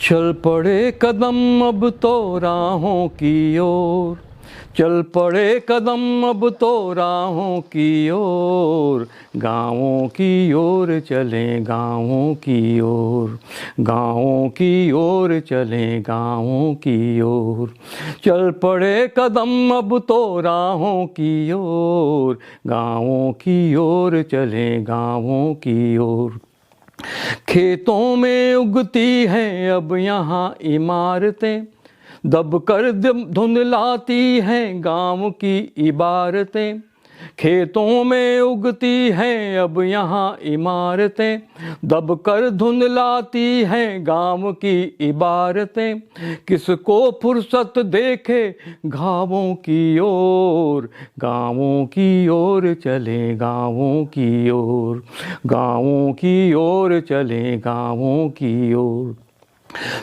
चल पड़े कदम अब तो राहों की ओर, चल पड़े कदम अब तो राहों की ओर, गाँवों की ओर चलें गाँवों की ओर, गाँवों की ओर चलें गाँवों की ओर। चल पड़े कदम अब तो राहों की ओर, गाँवों की ओर चलें गाँवों की ओर। खेतों में उगती हैं अब यहाँ इमारतें, दब कर धुंधलाती हैं गाँव की इबारतें। खेतों में उगती हैं अब यहाँ इमारतें, दब कर धुंधलाती हैं गाँव की इबारतें। किसको फुर्सत देखे घावों की ओर, गाँवों की ओर चले गाँवों की ओर, गाँवों की ओर चले गाँवों की ओर।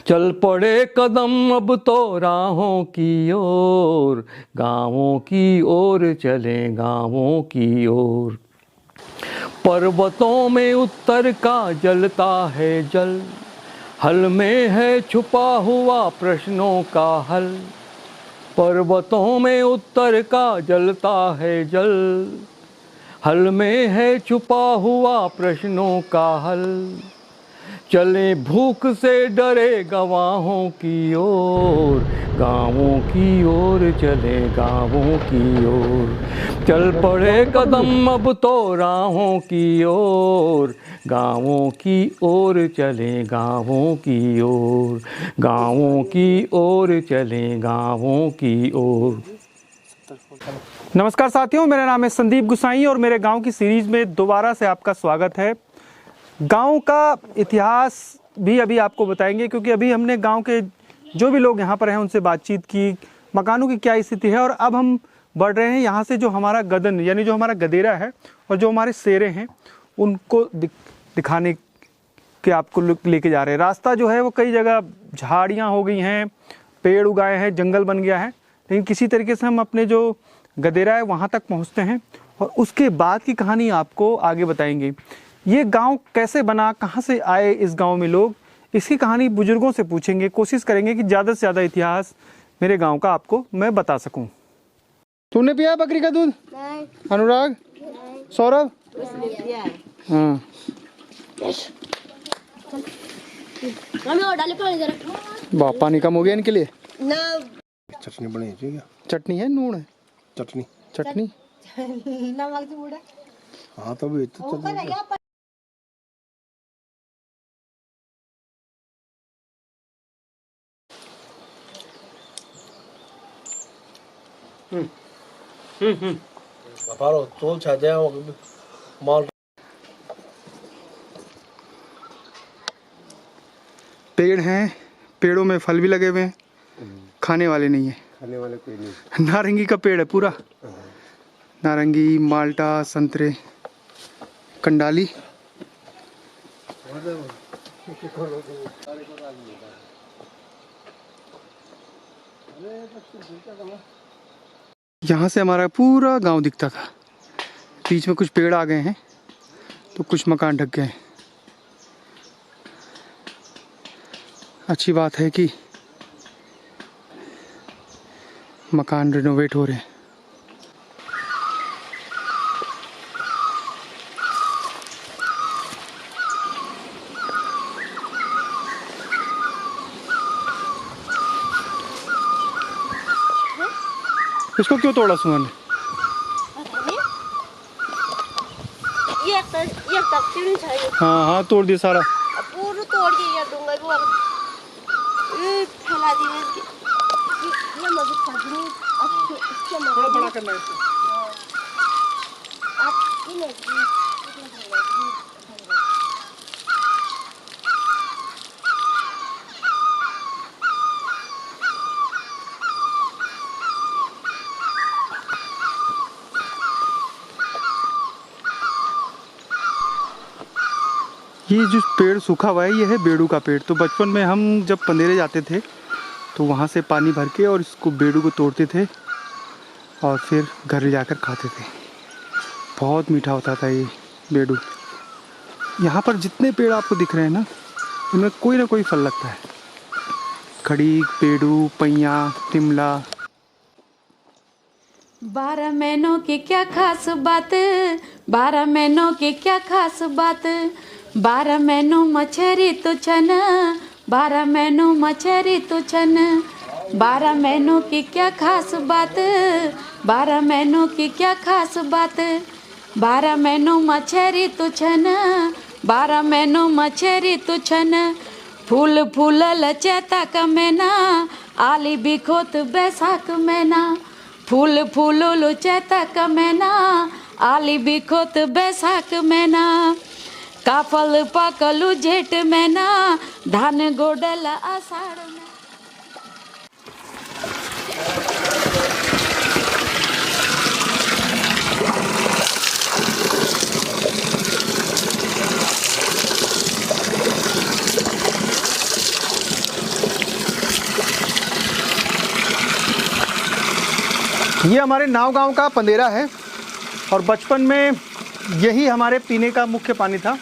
चल पड़े कदम अब तो राहों की ओर, गाँवों की ओर चले गाँवों की ओर। पर्वतों में उत्तर का जलता है जल, हल में है छुपा हुआ प्रश्नों का हल। पर्वतों में उत्तर का जलता है जल, हल में है छुपा हुआ प्रश्नों का हल। चले भूख से डरे गवाहों की ओर, गाँवों की ओर चले गाँवों की ओर। चल पड़े कदम अब तो राहों की ओर, गाँवों की ओर चले गाँवों की ओर, गाँवों की ओर चले गाँवों की ओर। नमस्कार साथियों, मेरा नाम है संदीप गुसाई और मेरे गांव की सीरीज में दोबारा से आपका स्वागत है। गांव का इतिहास भी अभी आपको बताएंगे, क्योंकि अभी हमने गांव के जो भी लोग यहां पर हैं उनसे बातचीत की, मकानों की क्या स्थिति है। और अब हम बढ़ रहे हैं यहाँ से, जो हमारा गदन यानी जो हमारा गदेरा है और जो हमारे सेरे हैं उनको दिखाने के आपको लेके जा रहे हैं। रास्ता जो है वो कई जगह झाड़ियाँ हो गई हैं, पेड़ उगाए हैं, जंगल बन गया है, लेकिन किसी तरीके से हम अपने जो गदेरा है वहाँ तक पहुँचते हैं और उसके बाद की कहानी आपको आगे बताएंगे। ये गांव कैसे बना, कहाँ से आए इस गांव में लोग, इसकी कहानी बुजुर्गों से पूछेंगे। कोशिश करेंगे कि ज़्यादा से ज़्यादा इतिहास मेरे गांव का आपको मैं बता सकूं। तूने पिया बकरी का दूध? नहीं। अनुराग? नहीं। सौरभ? हाँ। पानी कम हो गया इनके लिए। चटनी बनी क्या? चटनी है, नून है? चटनी चटनी हाँ तो भी तो बापारो तोल छा दे माल। पेड़ हैं, पेड़ों में फल भी लगे हुए हैं, खाने वाले नहीं है। खाने वाले कोई नहीं। नारंगी का पेड़ है पूरा, नारंगी, माल्टा, संतरे, कंडाली। यहाँ से हमारा पूरा गांव दिखता था। बीच में कुछ पेड़ आ गए हैं तो कुछ मकान ढक गए हैं। अच्छी बात है कि मकान रिनोवेट हो रहे हैं। इसको क्यों तोड़ा सुमन ने? हाँ हाँ, तोड़ दिया सारा। पूरा तोड़ के ये दूंगा वो फैला दिए ये मदद कर दूँ। थोड़ा बड़ा करना है इसको। आप इन्हें ये जो पेड़ सूखा हुआ है ये है बेड़ू का पेड़। तो बचपन में हम जब पंदेरे जाते थे तो वहाँ से पानी भर के और इसको बेड़ू को तोड़ते थे और फिर घर ले जाकर खाते थे। बहुत मीठा होता था ये बेड़ू। यहाँ पर जितने पेड़ आपको दिख रहे हैं ना, इनमें कोई ना कोई फल लगता है। खड़ी, पेड़ू, पैया, तिमला। 12 महीनों की क्या खास बात, 12 महीनों की क्या खास बात, 12 महीनों मछरी तो छन, 12 महीनों मछरी तो छन, 12 महीनों की क्या खास बात, 12 महीनों की क्या खास बात, 12 महीनों मछरी तो छन, 12 महीनों मछरी तो छन, फूल फूल लचेता का महीना, आली बिखोत बैसाख महीना, फूल फूल लचेता का महीना, आली बिखोत बैसाख महीना, काफल पकलू जेठ महीना, धान गोडल आषाढ़ में। ये हमारे नाव गांव का पंदेरा है और बचपन में यही हमारे पीने का मुख्य पानी था।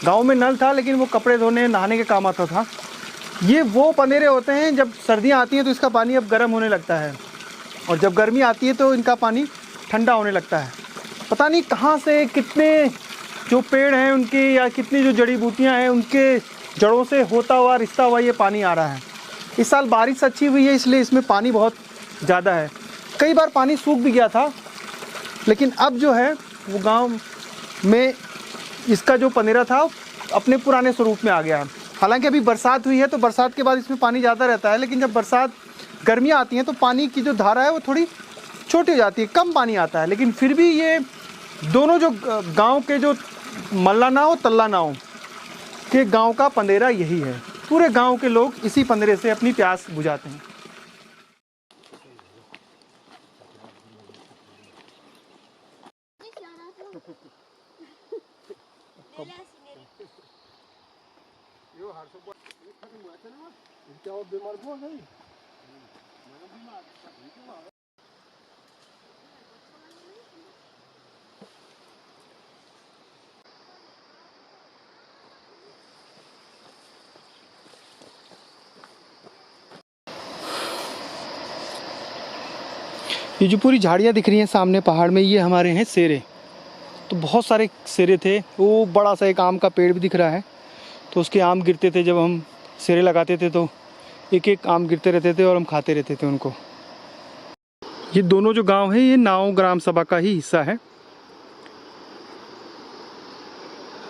गांव में नल था लेकिन वो कपड़े धोने नहाने के काम आता था। ये वो पंदेरे होते हैं जब सर्दियां आती हैं तो इसका पानी अब गर्म होने लगता है और जब गर्मी आती है तो इनका पानी ठंडा होने लगता है। पता नहीं कहाँ से कितने जो पेड़ हैं उनके या कितनी जो जड़ी बूटियाँ हैं उनके जड़ों से होता हुआ रिश्ता हुआ ये पानी आ रहा है। इस साल बारिश अच्छी हुई है इसलिए इसमें पानी बहुत ज़्यादा है। कई बार पानी सूख भी गया था लेकिन अब जो है वो गांव में इसका जो पंदेरा था अपने पुराने स्वरूप में आ गया है। हालांकि अभी बरसात हुई है तो बरसात के बाद इसमें पानी ज़्यादा रहता है, लेकिन जब बरसात गर्मियाँ आती हैं तो पानी की जो धारा है वो थोड़ी छोटी हो जाती है, कम पानी आता है। लेकिन फिर भी ये दोनों जो गांव के जो मल्ला नाव तल्ला नाव के गांव का पंदेरा यही है। पूरे गांव के लोग इसी पंदेरे से अपनी प्यास बुझाते हैं। ये जो पूरी झाड़ियाँ दिख रही हैं सामने पहाड़ में, ये हमारे हैं सेरे। तो बहुत सारे सेरे थे। वो बड़ा सा एक आम का पेड़ भी दिख रहा है, तो उसके आम गिरते थे जब हम सेरे लगाते थे तो एक एक आम गिरते रहते थे और हम खाते रहते थे उनको। ये दोनों जो गांव है ये नाव ग्राम सभा का ही हिस्सा है।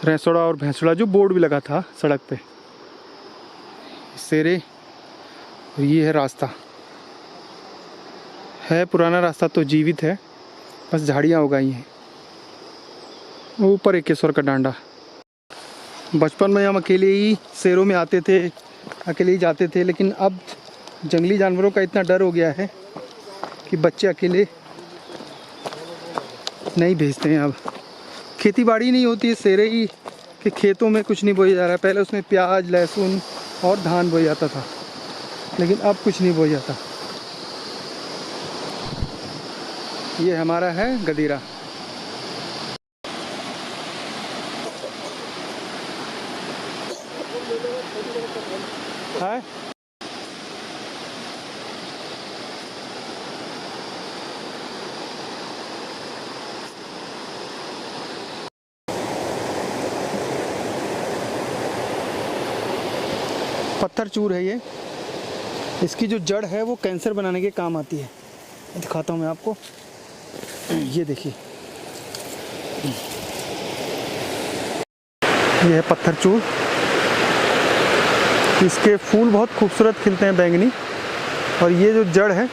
रैसोड़ा और भैंसोड़ा जो बोर्ड भी लगा था सड़क पे, सेरे। और ये है रास्ता, है पुराना रास्ता तो जीवित है, बस झाड़ियाँ उगाई हैं। ऊपर एकेश्वर का डांडा। बचपन में हम अकेले ही शेरों में आते थे, अकेले ही जाते थे, लेकिन अब जंगली जानवरों का इतना डर हो गया है कि बच्चे अकेले नहीं भेजते हैं। अब खेती बाड़ी नहीं होती है, शेरे ही के खेतों में कुछ नहीं बोया जा रहा है। पहले उसमें प्याज लहसुन और धान बोया जाता था, लेकिन अब कुछ नहीं बोया जाता। ये हमारा है गदीरा। है पत्थर चूर है ये। इसकी जो जड़ है वो कैंसर बनाने के काम आती है। दिखाता हूँ मैं आपको, ये देखिए, ये है पत्थर चूर। इसके फूल बहुत खूबसूरत खिलते हैं, बैंगनी। और ये जो जड़ है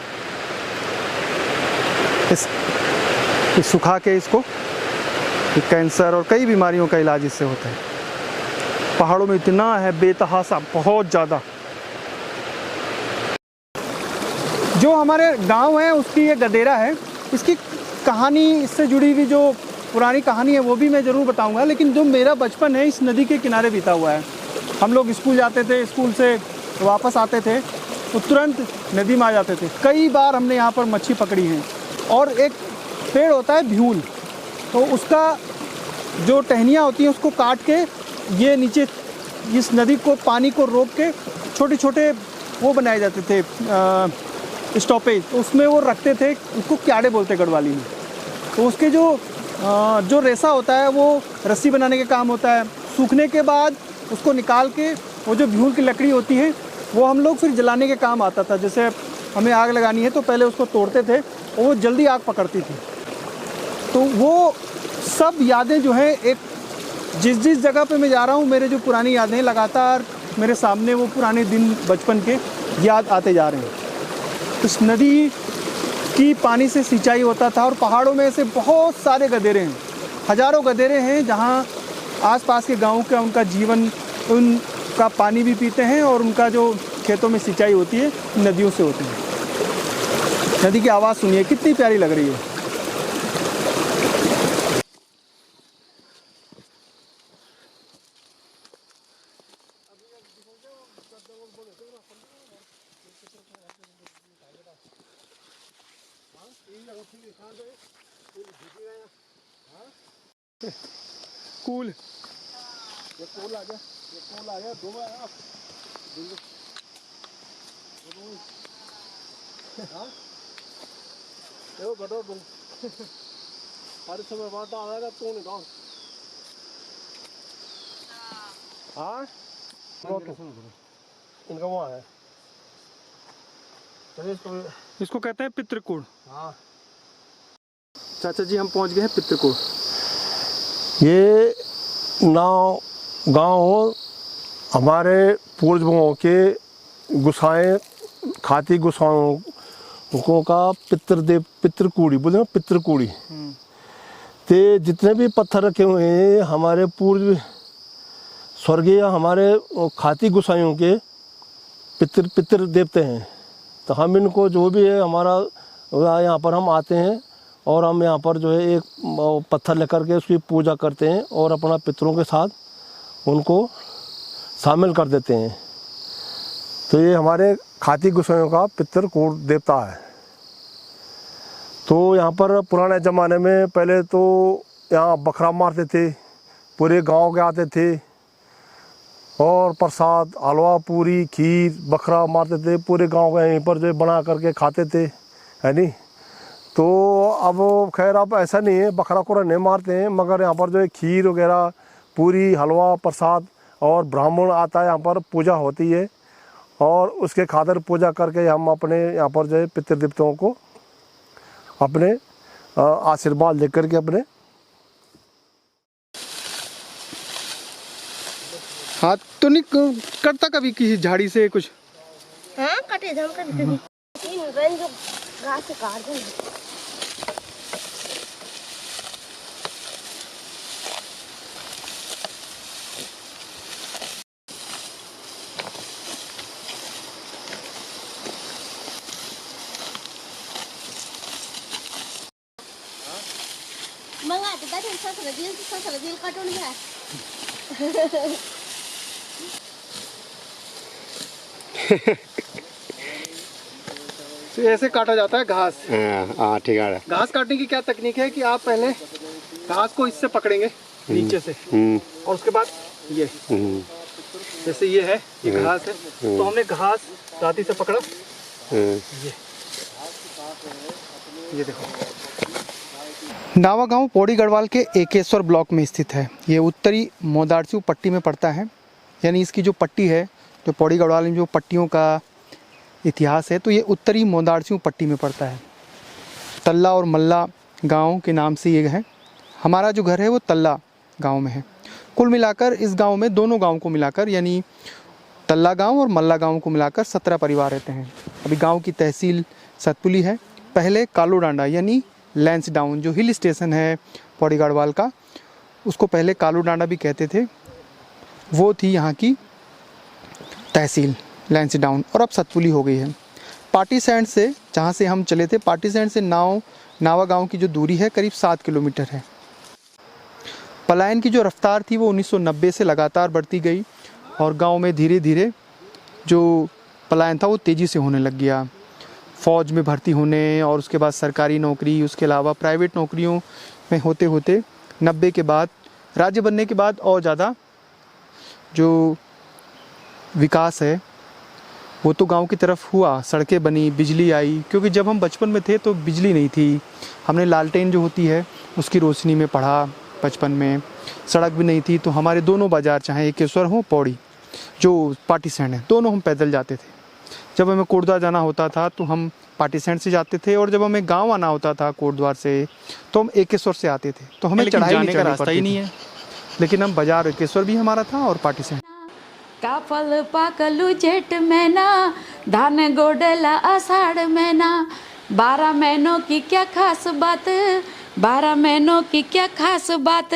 इस सुखा के इसको कैंसर और कई बीमारियों का इलाज इससे होता है। पहाड़ों में इतना है बेतहासा, बहुत ज़्यादा। जो हमारे गांव है उसकी ये गदेरा है। इसकी कहानी, इससे जुड़ी हुई जो पुरानी कहानी है वो भी मैं ज़रूर बताऊंगा, लेकिन जो मेरा बचपन है इस नदी के किनारे बीता हुआ है। हम लोग स्कूल जाते थे, स्कूल से वापस आते थे तो तुरंत नदी में आ जाते थे। कई बार हमने यहाँ पर मच्छी पकड़ी है। और एक पेड़ होता है भ्यूल, तो उसका जो टहनियाँ होती हैं उसको काट के ये नीचे इस नदी को, पानी को रोक के छोटे छोटे वो बनाए जाते थे स्टॉपेज, तो उसमें वो रखते थे, उसको क्याड़े बोलते गढ़वाली में। तो उसके जो रेसा होता है वो रस्सी बनाने के काम होता है। सूखने के बाद उसको निकाल के वो जो भ्यूल की लकड़ी होती है वो हम लोग फिर जलाने के काम आता था। जैसे हमें आग लगानी है तो पहले उसको तोड़ते थे और वो जल्दी आग पकड़ती थी। तो वो सब यादें जो हैं, एक जिस जगह पे मैं जा रहा हूँ, मेरे जो पुरानी यादें लगातार मेरे सामने वो पुराने दिन बचपन के याद आते जा रहे हैं। उस नदी की पानी से सिंचाई होता था और पहाड़ों में ऐसे बहुत सारे गदेरे हैं, हज़ारों गदेरे हैं जहाँ आसपास के गाँव का उनका जीवन, उनका पानी भी पीते हैं और उनका जो खेतों में सिंचाई होती है नदियों से होती है। नदी की आवाज़ सुनिए, कितनी प्यारी लग रही है। कूल ये कूल आ गया 2 आया। हाँ देखो गडो तुम हर समय बाटा आएगा तो नहीं कौन। हाँ इनका वहाँ है, चलिए इसको कहते हैं पितृकूड़। हाँ चाचा जी हम पहुंच गए हैं पितृकूड़। ये गांव हमारे पूर्वजों के गुसाएं खाती गुसाओं का पितृकूड़ी बोले ना, पितृकूड़ी। ते जितने भी पत्थर रखे हुए हैं हमारे पूर्व स्वर्गीय हमारे खाती गुसाइयों के पितृ देवते हैं। तो हम इनको जो भी है हमारा यहाँ पर हम आते हैं और हम यहाँ पर जो है एक पत्थर लेकर के उसकी पूजा करते हैं और अपना पितरों के साथ उनको शामिल कर देते हैं। तो ये हमारे खाती गुसाइयों का पितृकूट देवता है। तो यहाँ पर पुराने ज़माने में पहले तो यहाँ बकरा मारते थे, पूरे गांव के आते थे और प्रसाद हलवा पूरी खीर बकरा मारते थे, पूरे गांव के यहीं पर जो बना करके खाते थे, है नहीं। तो अब खैर अब ऐसा नहीं है, बकरा को नहीं मारते हैं, मगर यहाँ पर जो है खीर वगैरह पूरी हलवा प्रसाद और ब्राह्मण आता है, यहाँ पर पूजा होती है और उसके खातिर पूजा करके हम अपने यहाँ पर जो है पितृदेवताओं को अपने आशीर्वाद लेकर के अपने हाथ तो नहीं करता कभी किसी झाड़ी से कुछ? हाँ कटे धम कर तीन रन जो घास से काट दे। मंगा तो बैठे ससुर दिल काटून है। तो ऐसे काटा जाता है घास। हाँ ठीक है। घास काटने की क्या तकनीक है कि आप पहले घास को इससे पकड़ेंगे नीचे से और उसके बाद ये जैसे ये है, ये घास है, तो हमने घास दाती से पकड़ा, ये देखो। नावा गांव पौड़ी गढ़वाल के एकेश्वर ब्लॉक में स्थित है। ये उत्तरी मोदारचू पट्टी में पड़ता है, यानी इसकी जो पट्टी है, जो पौड़ी गढ़वाल में जो पट्टियों का इतिहास है, तो ये उत्तरी मोदारचू पट्टी में पड़ता है। तल्ला और मल्ला गांव के नाम से ये है। हमारा जो घर है वो तल्ला गांव में है। कुल मिलाकर इस गांव में दोनों गांव को मिलाकर यानी तल्ला गांव और मल्ला गांव को मिलाकर 17 परिवार रहते हैं। अभी गांव की तहसील सतपुली है। पहले कालो डांडा यानी लैंसडाउन जो हिल स्टेशन है पौड़ी गढ़वाल का, उसको पहले कालो डांडा भी कहते थे, वो थी यहाँ की तहसील लैंसडाउन, और अब सतपुली हो गई है। पाटी सैंड से जहाँ से हम चले थे, पाटी सैंड से नावा गांव की जो दूरी है करीब 7 किलोमीटर है। पलायन की जो रफ्तार थी वो 1990 से लगातार बढ़ती गई और गांव में धीरे धीरे जो पलायन था वो तेज़ी से होने लग गया। फ़ौज में भर्ती होने और उसके बाद सरकारी नौकरी, उसके अलावा प्राइवेट नौकरियों में होते होते 90 के बाद राज्य बनने के बाद और ज़्यादा जो विकास है वो तो गांव की तरफ हुआ, सड़कें बनी, बिजली आई, क्योंकि जब हम बचपन में थे तो बिजली नहीं थी। हमने लालटेन जो होती है उसकी रोशनी में पढ़ा बचपन में। सड़क भी नहीं थी, तो हमारे दोनों बाज़ार, चाहे एकेश्वर हो पौड़ी जो पाटीसैंड है, दोनों हम पैदल जाते थे। जब हमें कोटद्वार जाना होता था तो हम पाटीसैंड से जाते थे, और जब हमें गांव आना होता था कोटद्वार से तो हम एकेश्वर से आते थे। तो हमें चढ़ाई नहीं का रास्ता ही नहीं है, लेकिन हम बाजार एकेश्वर भी हमारा था और पाटीसैंड। का फल पाकलू जेठ महीना, धान गोडला आषाढ़ महीना। 12 महीनों की क्या खास बात, 12 महीनों की क्या खास बात।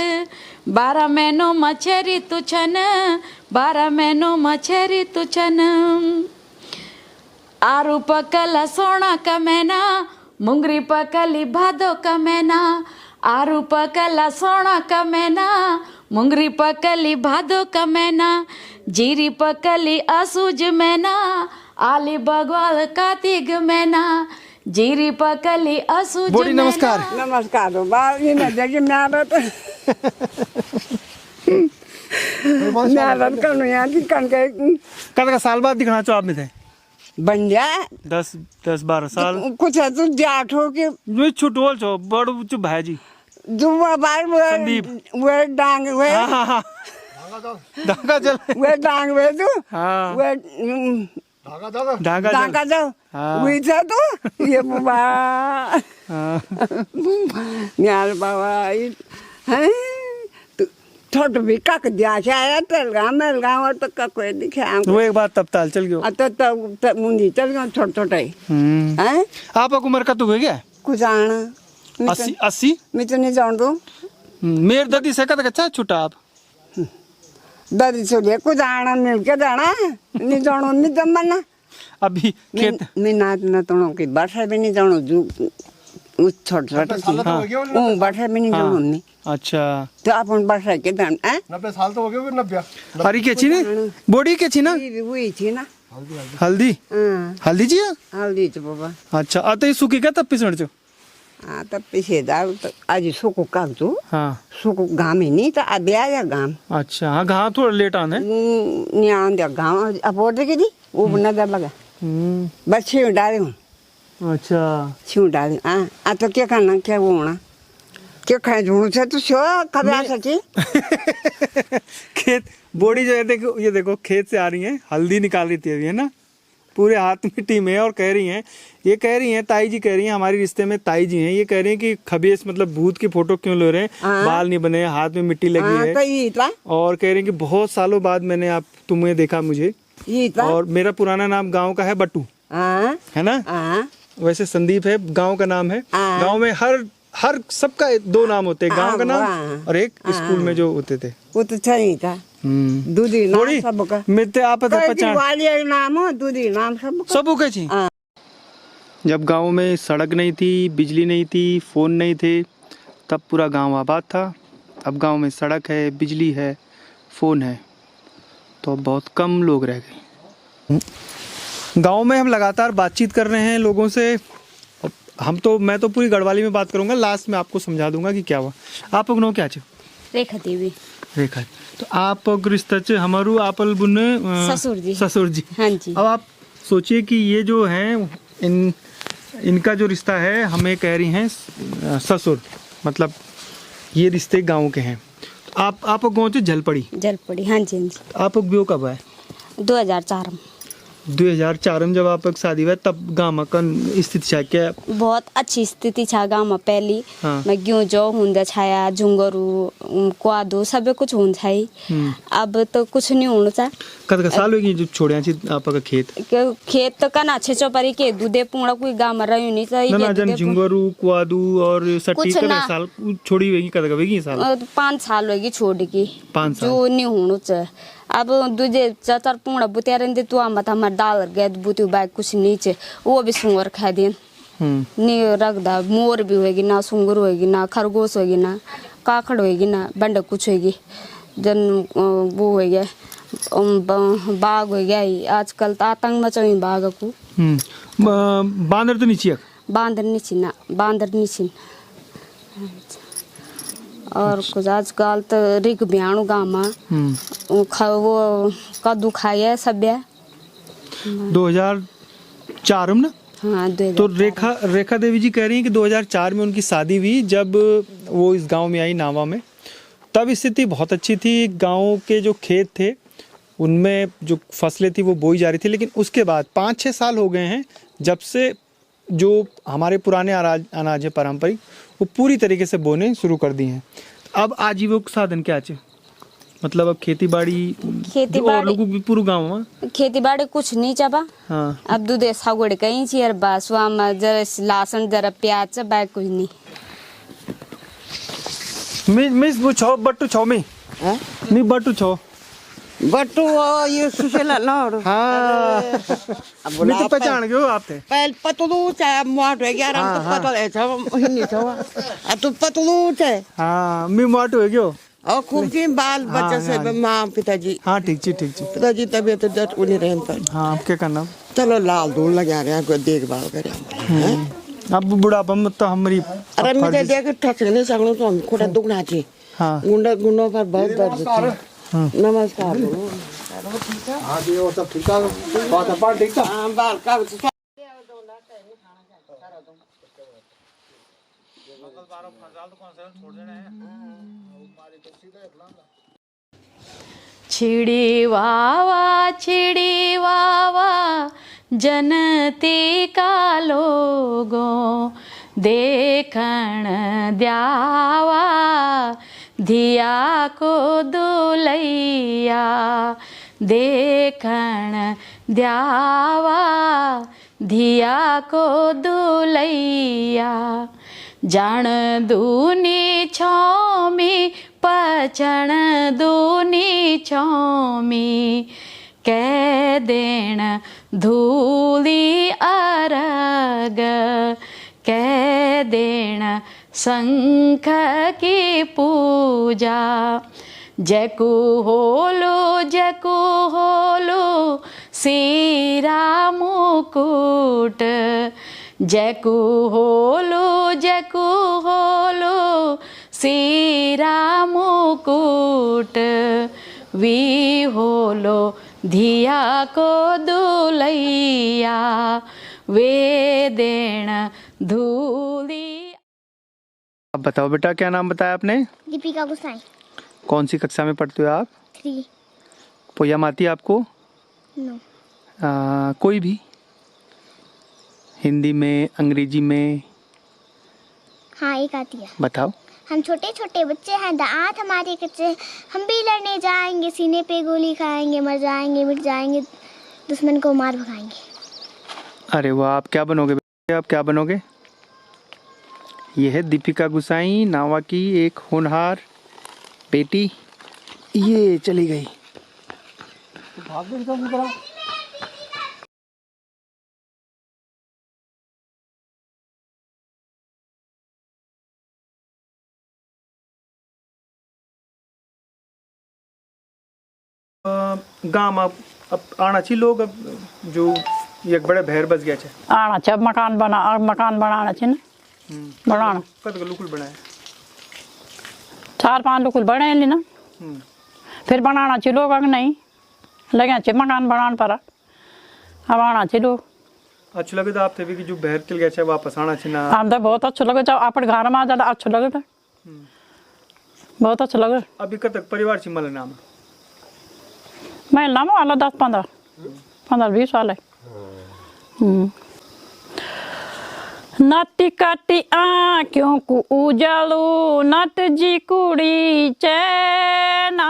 12 महीनों मछरी तुछन, 12 महीनों मछरी तुछन। आरू पकला सोना का महीना, मुंगरी पकली भादो का महीना। आरू पकला सोना का महीना, मुंगरी पकली भादो का महीना। जीरी पकली असूज महीना, आली बगवाल कार्तिक महीना। जीरी पकली असूज बोडी नमस्कार। नमस्कार हो बा ये न जगी म्यारत म्यारत करनु यहाँ की कन के कद साल बाद दिखना चाहो आप में थे? बन जा 10-12 साल कुछ है तू जाट हो के मैं छुटोल छो बड़ चुप भाई जी जुवा बार संदीप। वे डांग वे हाँ धागा चल वे डांग वे तू हाँ वे धागा डांगा जाओ हाँ। वी जा तू ये बाबा हाँ। न्याल बाबा हैं छोट भी कक दिया आया तेल गाँव तो कक दिखा वो एक बार तब ताल चल गयो। तो मुंडी चल गया छोटे छोटे हैं आप उम्र का तो हो गया कुछ आना 80 मैं तो नहीं जान दू मेरे दादी से कद अच्छा छुटा आप दादी छोड़िए कुछ आना मिल के जाना नहीं जानो नहीं जमना अभी खेत मैं ना तो की वर्षा भी नहीं जानो जो उस छोटे छोटे वो वर्षा भी नहीं जानो नहीं अच्छा तो अपन वर्षा के दान 90 साल तो हो गए 90। हरी के छी ने बॉडी के छी ना वही थी ना हल्दी हाँ हल्दी जी हल्दी तो बाबा अच्छा अतः सूखी का तब पिसण छो हाँ तब पीछे दाल तो आज सुको काग जो हाँ सुको गाम ही नहीं तो अब आया गाम अच्छा हाँ घाव थोड़ा लेट आने न्यान दिया गाँव अब और देखे दी वो नजर लगा बस छीव डाले हूँ अच्छा छीव डाले हाँ तो क्या खाना क्या वो होना क्या खाए ढूंढ से तो शो कब आ सकी खेत बॉडी जो है देखो ये देखो खेत से आ रही है हल्दी निकाल रही थी अभी है ना पूरे हाथ मिट्टी में और कह रही हैं ये कह रही हैं ताई जी कह रही हैं हमारे रिश्ते में ताई जी हैं ये कह रही हैं कि खबीस मतलब भूत की फोटो क्यों ले रहे हैं बाल नहीं बने हाथ में मिट्टी लगी है तो ये था और कह रही हैं कि बहुत सालों बाद मैंने आप तुम्हें देखा मुझे ये था और मेरा पुराना नाम गांव का है बट्टू हाँ है ना हाँ वैसे संदीप है गांव का नाम है गांव में हर सबका 2 नाम होते हैं गांव का नाम और एक स्कूल में जो होते थे वो तो सही था दूधी नाम थोड़ी सबका मिलते आप पहचान वाली नाम हो दूधी नाम सबका सब के छी जब गांव में सड़क नहीं थी बिजली नहीं थी फोन नहीं थे तब पूरा गांव आबाद था अब गांव में सड़क है बिजली है फोन है तो बहुत कम लोग रह गए गांव में हम लगातार बातचीत कर रहे हैं लोगों से मैं तो पूरी गढ़वाली में बात करूंगा लास्ट में आपको समझा दूंगा कि क्या हुआ आप लोग क्या छो रेखा देवी रेखा तो आप रिश्ता चे हमारू आपल बुने ससुर जी हाँ जी अब आप सोचिए कि ये जो है इनका जो रिश्ता है हमें कह रही हैं ससुर मतलब ये रिश्ते गांव के हैं तो आप गाँव से जलपड़ी हाँ जी आप ब्यो कब है 2004 में जब आप शादी हुआ तब गाँव का स्थिति छा क्या बहुत अच्छी स्थिति छा गाँव में पहली हाँ। मैं ग्यों जो हुंदा छाया झुंगरू क्वादो सब कुछ हुन छाई अब तो कुछ नहीं होना चा कद साल होगी जो छोड़िया छी आपका खेत तो कना अच्छे चौपरी के दूधे पूरा कोई गाँव में रही नहीं चाहिए ना जन झुंगरू क्वादू और सट्टी कद साल छोड़ी होगी कद होगी साल 5 साल होगी छोड़ की 5 साल जो नहीं होना चा अब दूजे 4 पूरा बुतिया रहते तू मत हमार डाल गए बुती बाइक कुछ नीचे वो भी सुंगर खा दिन नहीं रख दा मोर भी होगी ना सुंगर होगी ना खरगोश होगी ना काकड़ होगी ना बंड कुछ होगी जन वो हो गया बाघ हो गया आजकल तो आतंक मचाई बाघ को बांदर तो नीचे बांदर नीचे और कुछ आजकल तो रिक बियाणु गाँव में वो कद्दू खाए सब 2004 में ना? हाँ तो रेखा देवी जी कह रही हैं कि 2004 में उनकी शादी हुई, जब वो इस गांव में आई नावा में, तब स्थिति बहुत अच्छी थी। गांव के जो खेत थे उनमें जो फसलें थी वो बोई जा रही थी, लेकिन उसके बाद 5-6 साल हो गए हैं जब से जो हमारे पुराने अनाज है पारंपरिक, वो पूरी तरीके से बोने शुरू कर दिए हैं। अब आजीविका साधन क्या है, मतलब अब खेती बाड़ी और लोगों की पूरे गांव में खेती बाड़ी कुछ नहीं चबा। हाँ, अब दूध सागुड़ कहीं छी और बासवा में जरा लहसुन जरा प्याज बाय कुछ नहीं। मिस वो छो बट्टू छो में मी बट्टू छो बट्टू ये सुशेला लाड़। हाँ, मैं तो पहचान गयो आप थे। पहले पतलू चाहे मोट हो गया, हम तो पतल है छो हिन्नी छो अब तो पतलू चाहे। हाँ, मैं मोट हो गयो और खूब जी बाल बच्चे से माँ पिताजी। हाँ, ठीक जी पिताजी तबीयत दर्द उन्हें रहन पर। हाँ, अब क्या करना, चलो लाल धूल लगा रहे हैं, कोई देखभाल करें। अब बुढ़ापा में तो हमारी अरे मुझे देख ठक नहीं सकूं तो हम खोटा दुखना चाहिए। हाँ, गुंडों पर बहुत दर्द होती है। नमस्कार। हाँ जी, वो सब ठीक है, बात ठीक था। हाँ, बाल का छिड़ी वावा जनती का लोगों देखण द्यावा धिया को दुलैया देखण द्यावा धिया को दुलैया जान दूनी छौमी पचण दूनी छौमी कह देण धूली अरग कह देण शंख की पूजा जैकू होलो सीरा मुकुट जैकू होलो सीरा मुकुट वी होलो धिया को दुलैया वे देण धूली। अब बताओ बेटा, क्या नाम बताया आपने? दीपिका गुसाई। कौन सी कक्षा में पढ़ते हो आप? 3। पोयम आती है आपको? नो। कोई भी, हिंदी में, अंग्रेजी में? हाँ, एक आती है। बताओ। हम छोटे छोटे बच्चे हैं, दांत हमारे कच्चे, हम भी लड़ने जाएंगे, सीने पे गोली खाएंगे, मर जाएंगे मिट जाएंगे, दुश्मन को मार भगाएंगे। अरे वाह, आप क्या बनोगे? आप क्या बनोगे? ये है दीपिका गुसाई नावा की एक होनहार बेटी। ये चली गई। गांव अब आना चाहिए लोग, अब जो एक बड़े भैर बस गया आना चाहिए, मकान बनाना चाहिए ना, बनाना कद लुकुल बनाए 4-5 लुकुल बने ना, फिर बनाना चाहिए लोग, अगर नहीं लगे चाहिए मकान बनाने पर अब आना चाहिए लोग। अच्छा लगे तो आप थे भी कि जो बहर चल गया वापस आना चाहिए ना? हम तो बहुत अच्छा लगे, जब अपन घर में आ जाता अच्छा लगे, बहुत अच्छा लगे। अभी कब तक परिवार से मिलना नाम? मैं नाम वाला 10-15-20 साल है। नटी काटी आँखों को उजालो नट जी कुड़ी चैना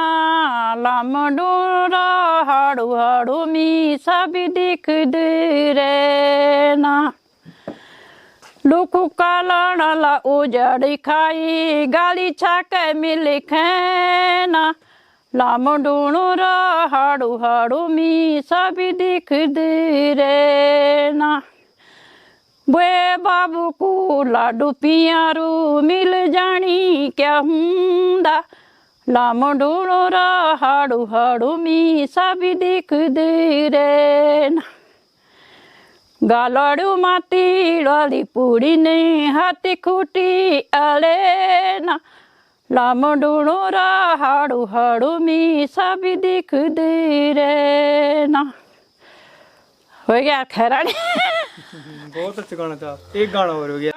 लमडूरा हाड़ू हाड़ू मी सभी दिख दे रे ना लुकु काला उजड़ी खाई गाली छाके मिल खेना लमडूरा हाड़ू हाड़ू मी सभी दिख दे रे ना बे बाबू को लाडू पियारू मिल जानी क्या हुंदा लामडूरा हाड़ू हाड़ू मी सभी दिख दे रे ना गालड़ू माटी वाली पूरी ने हाथी खूटी अले ना लामडूरा हाड़ू हाड़ू मी सभी दिख दे रे ना हो गया खैरानी। बहुत अच्छा गाना था, एक गाना और हो गया।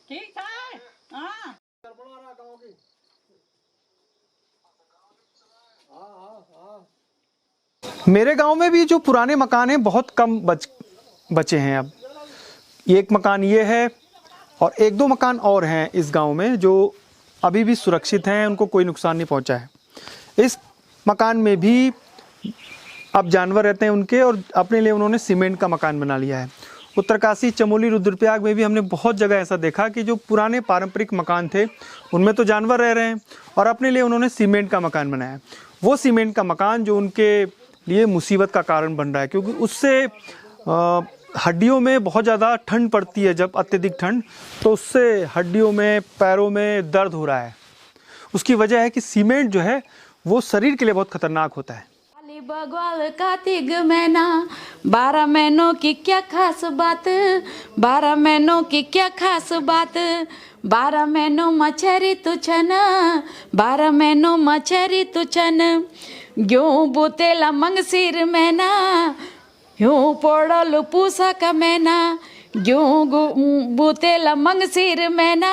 ठीक है। हाँ। मेरे गांव में भी जो पुराने मकान हैं बहुत कम बचे हैं अब। एक मकान ये है और एक दो मकान और हैं इस गांव में जो अभी भी सुरक्षित हैं, उनको कोई नुकसान नहीं पहुंचा है। इस मकान में भी अब जानवर रहते हैं उनके, और अपने लिए उन्होंने सीमेंट का मकान बना लिया है। उत्तरकाशी, चमोली, रुद्रप्रयाग में भी हमने बहुत जगह ऐसा देखा कि जो पुराने पारंपरिक मकान थे उनमें तो जानवर रह रहे हैं और अपने लिए उन्होंने सीमेंट का मकान बनाया। वो सीमेंट का मकान जो उनके लिए मुसीबत का कारण बन रहा है, क्योंकि उससे हड्डियों में बहुत ज़्यादा ठंड पड़ती है। जब अत्यधिक ठंड, तो उससे हड्डियों में, पैरों में दर्द हो रहा है। उसकी वजह है कि सीमेंट जो है वो शरीर के लिए बहुत खतरनाक होता है। बगवाल कार्तिक महीना, 12 महीनों की क्या खास बात, 12 महीनों की क्या खास बात, 12 महीनों मछरी तुछन, 12 महीनों मछरी तुछन, ग्यों बुतेला मंगसिर महीना, यूं पोड़ल पूसा का महीना, ग्यों बुतेला मंगसिर महीना,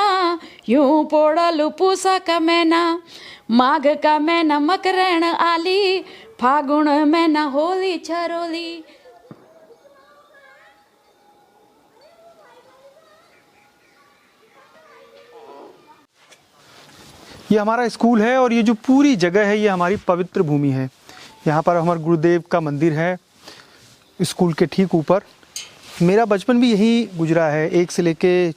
यूं पोड़ल पूसा का महीना, माघ का महीना मकरण आली, फागुन महीना होली छरोली। ये हमारा स्कूल है और ये जो पूरी जगह है ये हमारी पवित्र भूमि है। यहाँ पर हमारे गुरुदेव का मंदिर है स्कूल के ठीक ऊपर। मेरा बचपन भी यही गुजरा है। 1 से लेके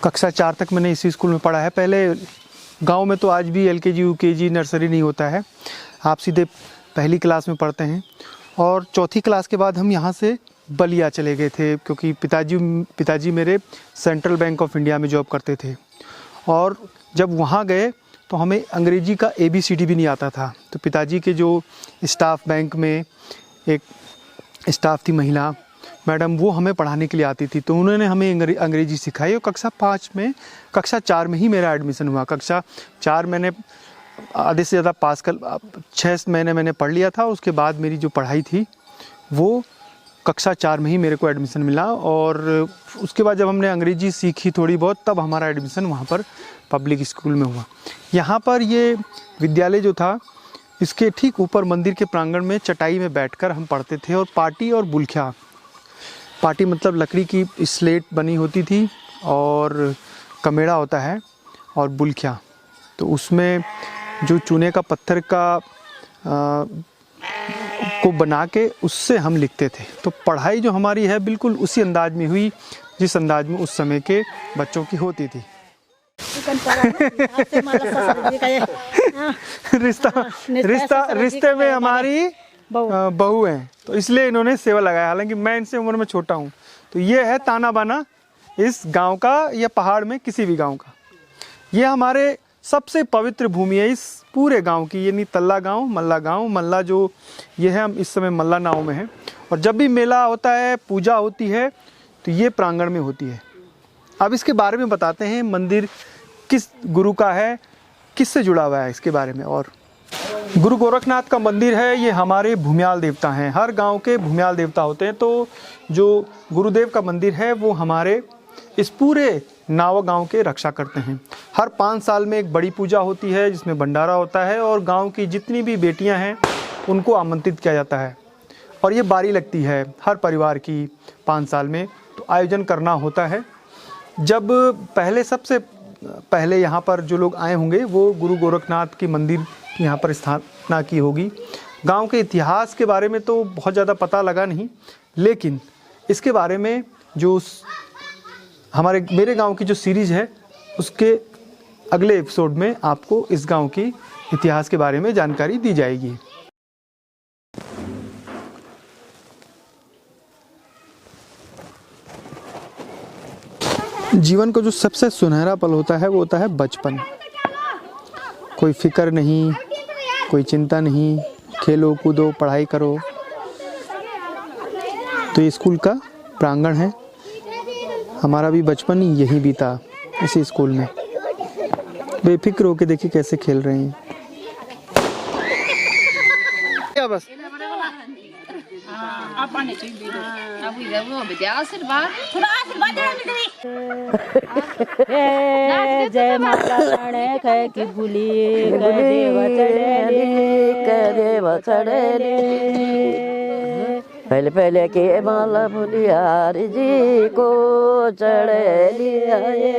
कक्षा 4 तक मैंने इसी स्कूल में पढ़ा है। पहले गांव में तो आज भी LKG UKG नर्सरी नहीं होता है, आप सीधे पहली क्लास में पढ़ते हैं। और चौथी क्लास के बाद हम यहाँ से बलिया चले गए थे, क्योंकि पिताजी मेरे सेंट्रल बैंक ऑफ इंडिया में जॉब करते थे। और जब वहाँ गए तो हमें अंग्रेजी का ABCD भी नहीं आता था। तो पिताजी के जो स्टाफ बैंक में एक स्टाफ थी महिला मैडम, वो हमें पढ़ाने के लिए आती थी, तो उन्होंने हमें अंग्रेजी सिखाई। और कक्षा 4 में ही मेरा एडमिशन हुआ। कक्षा 4 मैंने आधे से ज़्यादा पास कर 6 महीने मैंने पढ़ लिया था। उसके बाद मेरी जो पढ़ाई थी वो कक्षा 4 में ही मेरे को एडमिशन मिला। और उसके बाद जब हमने अंग्रेजी सीखी थोड़ी बहुत, तब हमारा एडमिशन वहाँ पर पब्लिक स्कूल में हुआ। यहाँ पर ये विद्यालय जो था, इसके ठीक ऊपर मंदिर के प्रांगण में चटाई में बैठकर हम पढ़ते थे। और पाटी और बुलख्या, पाटी मतलब लकड़ी की स्लेट बनी होती थी और कमेड़ा होता है, और बुलख्या तो उसमें जो चूने का पत्थर का को बना के उससे हम लिखते थे। तो पढ़ाई जो हमारी है बिल्कुल उसी अंदाज में हुई जिस अंदाज में उस समय के बच्चों की होती थी। रिश्ते में हमारी बहू है, तो इसलिए इन्होंने सेवा लगाया। हालांकि मैं इनसे उम्र में छोटा हूँ। तो ये है ताना बाना इस गांव का, या पहाड़ में किसी भी गांव का। ये हमारे सबसे पवित्र भूमि है इस पूरे गांव की। ये नीतल्ला गांव, मल्ला गांव। मल्ला जो ये है, हम इस समय मल्ला नाव में हैं। और जब भी मेला होता है, पूजा होती है, तो ये प्रांगण में होती है। अब इसके बारे में बताते हैं, मंदिर किस गुरु का है, किससे जुड़ा हुआ है इसके बारे में। और गुरु गोरखनाथ का मंदिर है, ये हमारे भूमियाल देवता हैं। हर गांव के भूमियाल देवता होते हैं। तो जो गुरुदेव का मंदिर है वो हमारे इस पूरे नावा गांव के रक्षा करते हैं। हर 5 साल में एक बड़ी पूजा होती है जिसमें भंडारा होता है, और गांव की जितनी भी बेटियां हैं उनको आमंत्रित किया जाता है। और ये बारी लगती है हर परिवार की 5 साल में, तो आयोजन करना होता है। जब सबसे पहले यहाँ पर जो लोग आए होंगे वो गुरु गोरखनाथ की मंदिर यहाँ पर स्थापना की होगी। गांव के इतिहास के बारे में तो बहुत ज़्यादा पता लगा नहीं, लेकिन इसके बारे में जो मेरे गांव की जो सीरीज़ है उसके अगले एपिसोड में आपको इस गांव की इतिहास के बारे में जानकारी दी जाएगी। जीवन का जो सबसे सुनहरा पल होता है वो होता है बचपन। कोई फिक्र नहीं, कोई चिंता नहीं, खेलो कूदो पढ़ाई करो। तो ये स्कूल का प्रांगण है। हमारा भी बचपन यही बीता इसी स्कूल में। बेफिक्र होके देखिए कैसे खेल रहे हैं। जा बस। जय माता राणे कै की बुली देव चढ़ेली पहले पहले के माला बुलियार जी को चढ़ेली आए,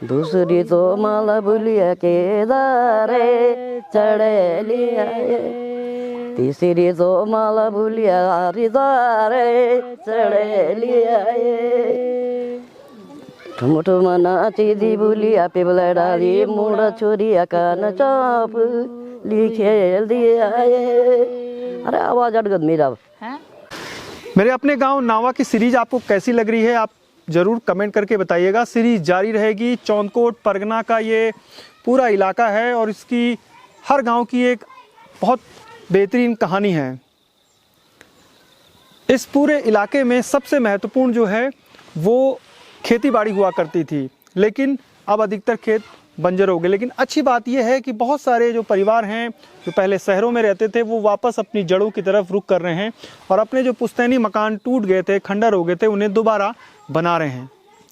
दूसरी तो माला बुलिया के दारे चढ़ेली आए, तीसरी तो माला बुलिया दारे चढ़ेली आए। ठुम ठुम नाची दी बुलिया पे डाली मुड़ा छोरिया कान चाप खेल दिए आए। अरे आवाज अटगत मेरा। मेरे अपने गांव नावा की सीरीज आपको कैसी लग रही है, आप ज़रूर कमेंट करके बताइएगा। सीरीज जारी रहेगी। चौनकोट परगना का ये पूरा इलाका है और इसकी हर गांव की एक बहुत बेहतरीन कहानी है। इस पूरे इलाके में सबसे महत्वपूर्ण जो है वो खेती बाड़ी हुआ करती थी, लेकिन अब अधिकतर खेत बंजर हो गए। लेकिन अच्छी बात यह है कि बहुत सारे जो परिवार हैं जो पहले शहरों में रहते थे वो वापस अपनी जड़ों की तरफ रुख कर रहे हैं और अपने जो पुश्तैनी मकान टूट गए थे, खंडर हो गए थे, उन्हें दोबारा बना रहे हैं।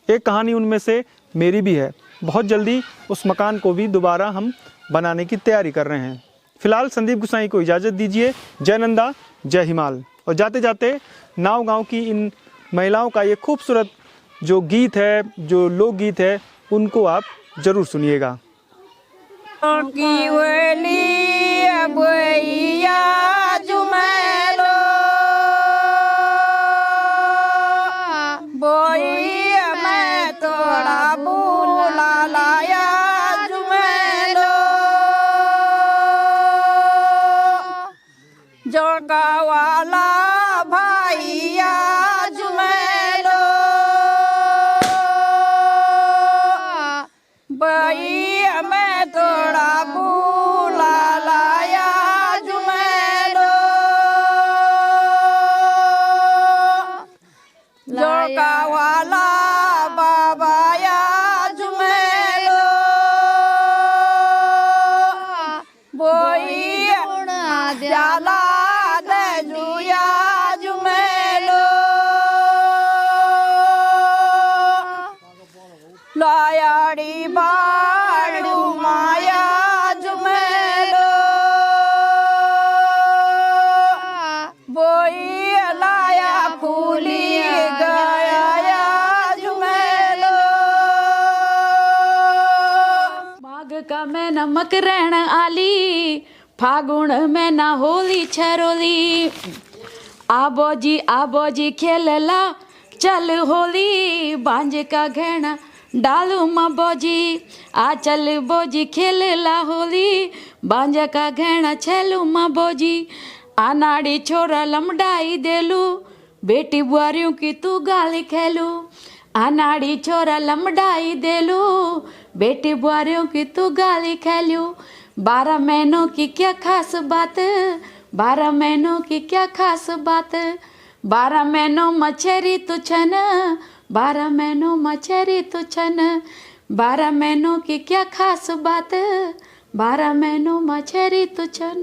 एक कहानी उनमें से मेरी भी है। बहुत जल्दी उस मकान को भी दोबारा हम बनाने की तैयारी कर रहे हैं। फिलहाल संदीप गुसाई को इजाज़त दीजिए। जय नंदा जय हिमाल। और जाते जाते नाव गाँव की इन महिलाओं का ये खूबसूरत जो गीत है, जो लोकगीत है, उनको आप ज़रूर सुनिएगा। जोगावाला भाइया जुमेलो भैया मैं थोड़ा बुला लाया जुमेलो जोगावाला बाबाया जुमेलो भैया जाला लायाड़ी बाड़ू माया जुमेलो बोई लाया फूली गया जुमेलो। माघ का मैं नमक रहन आली, फागुन में ना होली छरोली, आबो जी खेलला चल होली, बांझ का घेना डालू माँ बोजी, आ चल बोजी खेलला होली, बांझ का घेना छेलू माँ बोजी, आनाड़ी छोरा लमडाई देलू, बेटी बुआरियों की तू गाली खेलू, आनाड़ी छोरा लमडाई देलू, बेटी बुआरियों की तू गाली खेलू। 12 महीनों की क्या खास बात, 12 महीनों की क्या खास बात, 12 महीनों मछेरी तू छन, 12 महीनों मछेरी तू छन, 12 महीनों की क्या खास बात, 12 महीनों मछेरी तू छन।